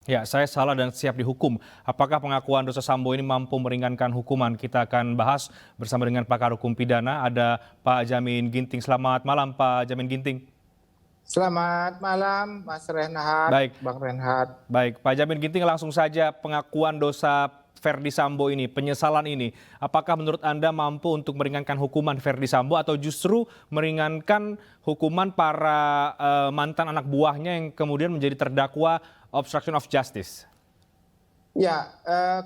Ya, saya salah dan siap dihukum. Apakah pengakuan dosa Sambo ini mampu meringankan hukuman? Kita akan bahas bersama dengan pakar hukum pidana. Ada Pak Jamin Ginting. Selamat malam, Pak Jamin Ginting. Selamat malam, Mas Renhat, Baik, Bang Renhat. baik. Pak Jamin Ginting, langsung saja pengakuan dosa Verdi Sambo ini, penyesalan ini. Apakah menurut Anda mampu untuk meringankan hukuman Verdi Sambo atau justru meringankan hukuman para mantan anak buahnya yang kemudian menjadi terdakwa obstruction of justice? Ya,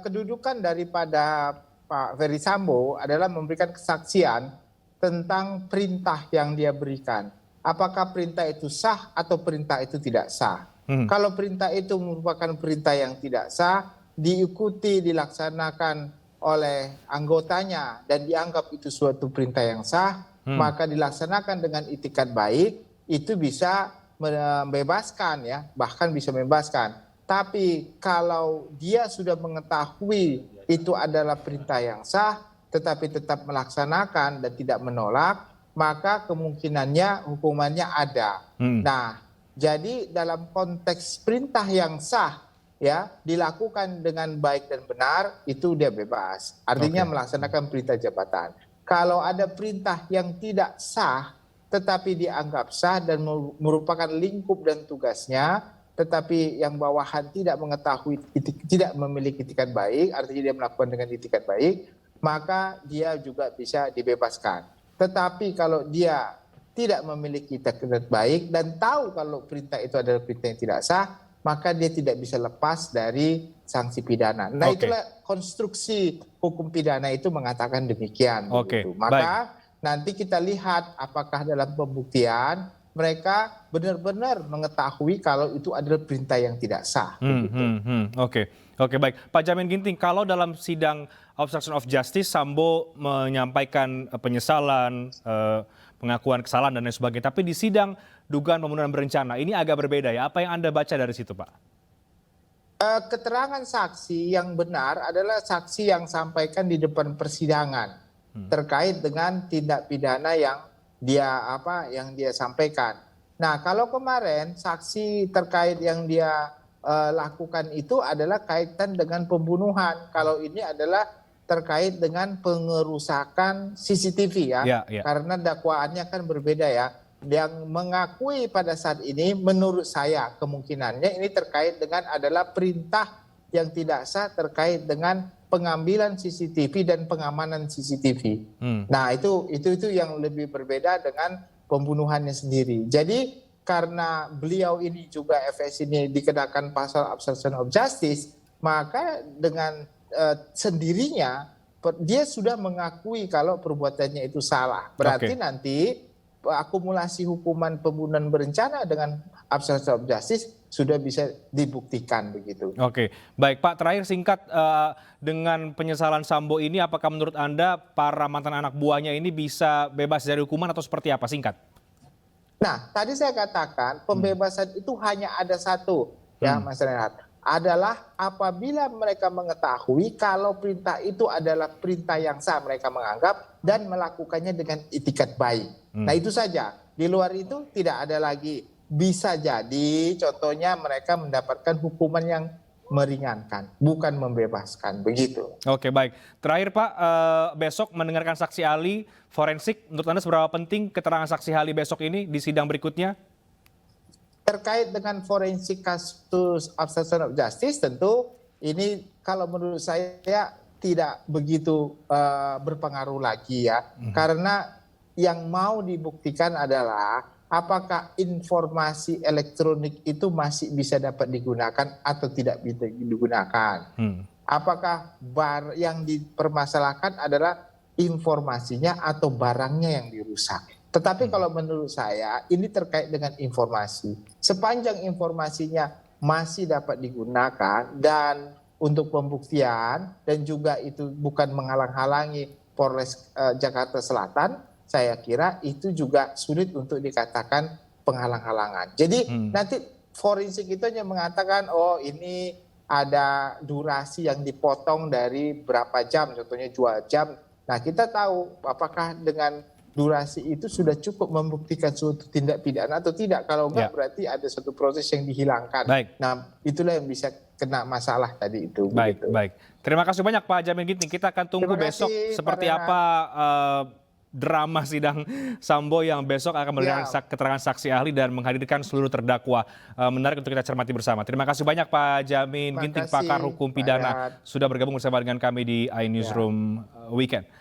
kedudukan daripada Pak Ferry Sambo adalah memberikan kesaksian tentang perintah yang dia berikan. Apakah perintah itu sah atau perintah itu tidak sah? Hmm. Kalau perintah itu merupakan perintah yang tidak sah, diikuti, dilaksanakan oleh anggotanya dan dianggap itu suatu perintah yang sah, maka dilaksanakan dengan itikat baik, itu bisa membebaskan ya, bahkan bisa membebaskan. Tapi kalau dia sudah mengetahui itu adalah perintah yang sah, tetapi tetap melaksanakan dan tidak menolak, maka kemungkinannya hukumannya ada. Nah, jadi dalam konteks perintah yang sah, ya dilakukan dengan baik dan benar, itu dia bebas. Artinya melaksanakan perintah jabatan. Kalau ada perintah yang tidak sah, tetapi dianggap sah dan merupakan lingkup dan tugasnya, tetapi yang bawahan tidak mengetahui, tidak memiliki itikat baik, artinya dia melakukan dengan itikat baik, maka dia juga bisa dibebaskan. Tetapi kalau dia tidak memiliki itikat baik dan tahu kalau perintah itu adalah perintah yang tidak sah, maka dia tidak bisa lepas dari sanksi pidana. Nah, itulah konstruksi hukum pidana itu mengatakan demikian. Begitu. Maka nanti kita lihat apakah dalam pembuktian mereka benar-benar mengetahui kalau itu adalah perintah yang tidak sah. Oke, baik. Pak Jamin Ginting, kalau dalam sidang obstruction of justice, Sambo menyampaikan penyesalan, pengakuan kesalahan dan lain sebagainya. Tapi di sidang dugaan pembunuhan berencana, ini agak berbeda ya. Apa yang Anda baca dari situ, Pak? Keterangan saksi yang benar adalah saksi yang sampaikan di depan persidangan terkait dengan tindak pidana yang dia sampaikan. Nah, kalau kemarin saksi terkait yang dia lakukan itu adalah kaitan dengan pembunuhan. Kalau ini adalah terkait dengan pengerusakan CCTV ya. Karena dakwaannya kan berbeda ya. Yang mengakui pada saat ini menurut saya kemungkinannya ini terkait dengan adalah perintah yang tidak sah terkait dengan pengambilan CCTV dan pengamanan CCTV. Nah, itu yang lebih berbeda dengan pembunuhannya sendiri. Jadi karena beliau ini juga FS ini dikenakan pasal obstruction of justice, maka dengan sendirinya dia sudah mengakui kalau perbuatannya itu salah. Berarti nanti akumulasi hukuman pembunuhan berencana dengan obstruction of justice sudah bisa dibuktikan begitu. Oke, baik Pak. Terakhir singkat, dengan penyesalan Sambo ini, apakah menurut Anda para mantan anak buahnya ini bisa bebas dari hukuman atau seperti apa? Singkat. Nah, tadi saya katakan pembebasan itu hanya ada satu, ya Mas Renhat. Adalah apabila mereka mengetahui kalau perintah itu adalah perintah yang sah mereka menganggap dan melakukannya dengan itikat baik. Nah, itu saja. Di luar itu tidak ada lagi. Bisa jadi contohnya mereka mendapatkan hukuman yang meringankan, bukan membebaskan, begitu. Oke, baik. Terakhir Pak, besok mendengarkan saksi ahli forensik, menurut Anda seberapa penting keterangan saksi ahli besok ini di sidang berikutnya? Terkait dengan forensik kasus obstruction of justice, tentu ini kalau menurut saya tidak begitu berpengaruh lagi ya. Karena yang mau dibuktikan adalah apakah informasi elektronik itu masih bisa dapat digunakan atau tidak bisa digunakan. Apakah yang dipermasalahkan adalah informasinya atau barangnya yang dirusak. Tetapi kalau menurut saya ini terkait dengan informasi. Sepanjang informasinya masih dapat digunakan dan untuk pembuktian dan juga itu bukan menghalang-halangi Polres Jakarta Selatan, saya kira itu juga sulit untuk dikatakan penghalang-halangan. Jadi nanti forensik itu hanya mengatakan oh ini ada durasi yang dipotong dari berapa jam, contohnya 2 jam. Nah, kita tahu apakah dengan durasi itu sudah cukup membuktikan suatu tindak pidana atau tidak. Kalau enggak berarti ada suatu proses yang dihilangkan. Baik. Nah, itulah yang bisa kena masalah tadi itu. Baik, begitu. baik. Terima kasih banyak Pak Jamin Ginting. Kita akan tunggu Terima besok kasih, seperti Pak apa drama sidang Sambo yang besok akan memberikan keterangan saksi ahli dan menghadirkan seluruh terdakwa. Menarik untuk kita cermati bersama. Terima kasih banyak Pak Jamin Ginting, pakar hukum pidana, sudah bergabung bersama dengan kami di iNewsroom Weekend.